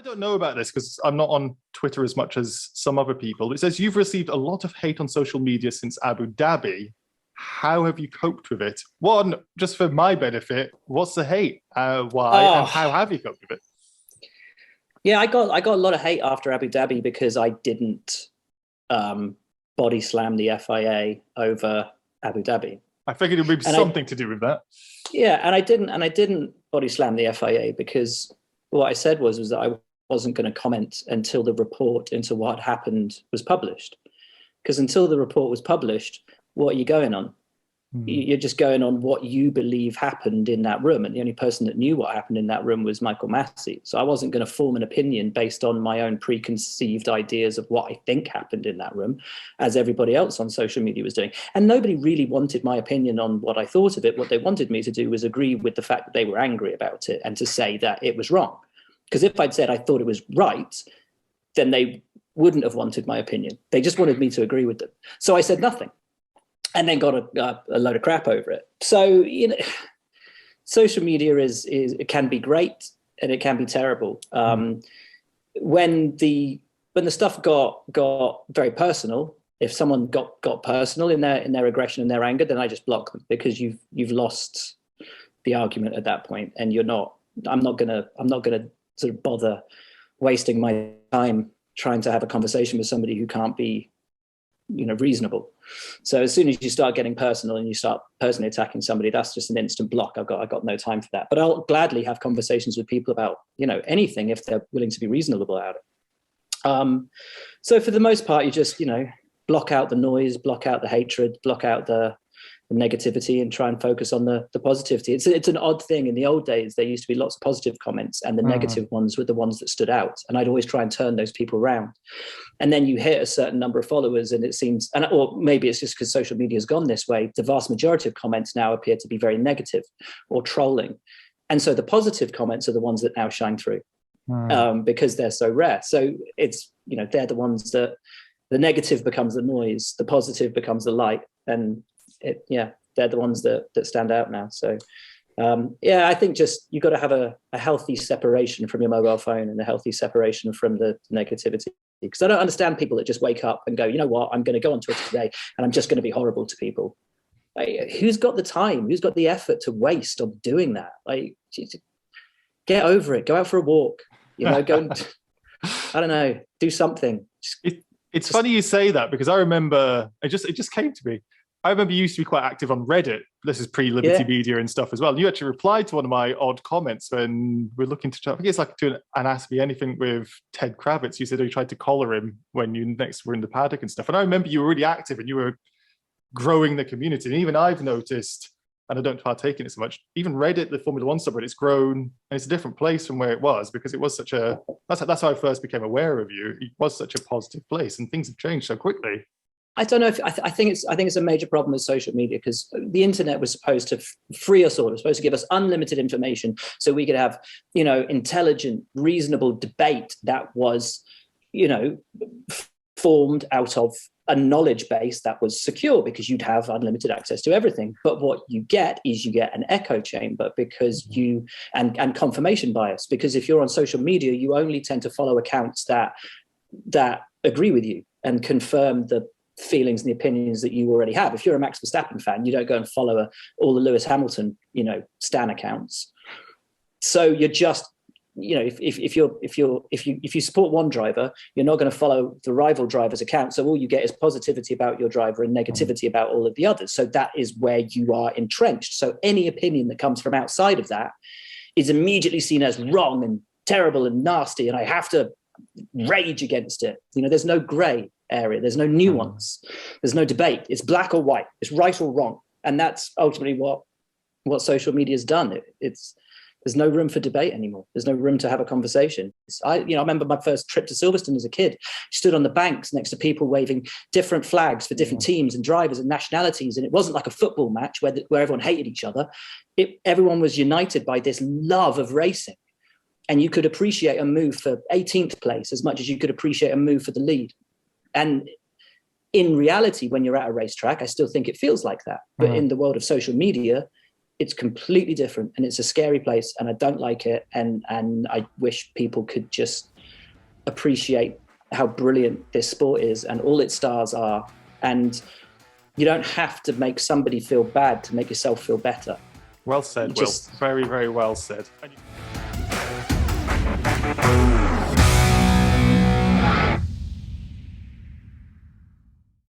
don't know about this because I'm not on Twitter as much as some other people. It says you've received a lot of hate on social media since Abu Dhabi. How have you coped with it? One, just for my benefit, what's the hate? Why? And how have you coped with it? Yeah, I got a lot of hate after Abu Dhabi because I didn't body slam the FIA over Abu Dhabi. I figured it would be something to do with that. Yeah, and I didn't body slam the FIA because what I said was that I wasn't going to comment until the report into what happened was published. Because until the report was published, what are you going on? You're just going on what you believe happened in that room. And the only person that knew what happened in that room was Michael Massey. So I wasn't going to form an opinion based on my own preconceived ideas of what I think happened in that room, as everybody else on social media was doing. And nobody really wanted my opinion on what I thought of it. What they wanted me to do was agree with the fact that they were angry about it and to say that it was wrong. Because if I'd said I thought it was right, then they wouldn't have wanted my opinion. They just wanted me to agree with them. So I said nothing. And then got a load of crap over it. So, social media it can be great and it can be terrible. When the stuff got very personal, if someone got personal in their aggression and their anger, then I just block them because you've lost the argument at that point, and I'm not gonna sort of bother wasting my time trying to have a conversation with somebody who can't be reasonable. So as soon as you start getting personal and you start personally attacking somebody, that's just an instant block. I've got no time for that. But I'll gladly have conversations with people about anything if they're willing to be reasonable about it. So for the most part, you just block out the noise, block out the hatred, block out the negativity, and try and focus on the positivity. It's an odd thing. In the old days, there used to be lots of positive comments, and the negative ones were the ones that stood out. And I'd always try and turn those people around. And then you hit a certain number of followers, and it seems, or maybe it's just because social media has gone this way, the vast majority of comments now appear to be very negative or trolling. And so the positive comments are the ones that now shine through because they're so rare. So it's, they're the ones that the negative becomes the noise, the positive becomes the light, and they're the ones that stand out now. So I think just you've got to have a healthy separation from your mobile phone and a healthy separation from the negativity. Because I don't understand people that just wake up and go, you know what, I'm going to go on Twitter today and I'm just going to be horrible to people. Like, who's got the time? Who's got the effort to waste on doing that? Like, get over it. Go out for a walk. Go and, I don't know, do something. It's funny you say that because I remember it just came to me. I remember you used to be quite active on Reddit. This is pre-Liberty Media and stuff as well. You actually replied to one of my odd comments when we're looking to, I think it's like doing an Ask Me Anything with Ted Kravitz. You said you tried to collar him when you next were in the paddock and stuff. And I remember you were really active and you were growing the community. And even I've noticed, and I don't partake in it so much, even Reddit, the Formula One subreddit, it's grown and it's a different place from where it was because it was such a, that's how I first became aware of you. It was such a positive place and things have changed so quickly. I don't know if I think it's a major problem with social media because the internet was supposed to free us all. It was supposed to give us unlimited information so we could have, intelligent, reasonable debate that was, formed out of a knowledge base that was secure because you'd have unlimited access to everything. But what you get is you get an echo chamber because and confirmation bias, because if you're on social media, you only tend to follow accounts that agree with you and confirm the feelings and the opinions that you already have. If you're a Max Verstappen fan, you don't go and follow all the Lewis Hamilton, stan accounts. So you're just, if you support one driver, you're not going to follow the rival driver's account. So all you get is positivity about your driver and negativity about all of the others. So that is where you are entrenched. So any opinion that comes from outside of that is immediately seen as wrong and terrible and nasty, and I have to rage against it. There's no gray area, there's no nuance, there's no debate. It's black or white, it's right or wrong, and that's ultimately what social media has done. There's no room for debate anymore. There's no room to have a conversation. I remember my first trip to Silverstone as a kid. Stood on the banks next to people waving different flags for different teams and drivers and nationalities, and it wasn't like a football match where everyone hated each other. Everyone was united by this love of racing, and you could appreciate a move for 18th place as much as you could appreciate a move for the lead. And in reality, when you're at a racetrack, I still think it feels like that. But in the world of social media, it's completely different, and it's a scary place, and I don't like it. And I wish people could just appreciate how brilliant this sport is and all its stars are. And you don't have to make somebody feel bad to make yourself feel better. Well said, Will. Very, very well said.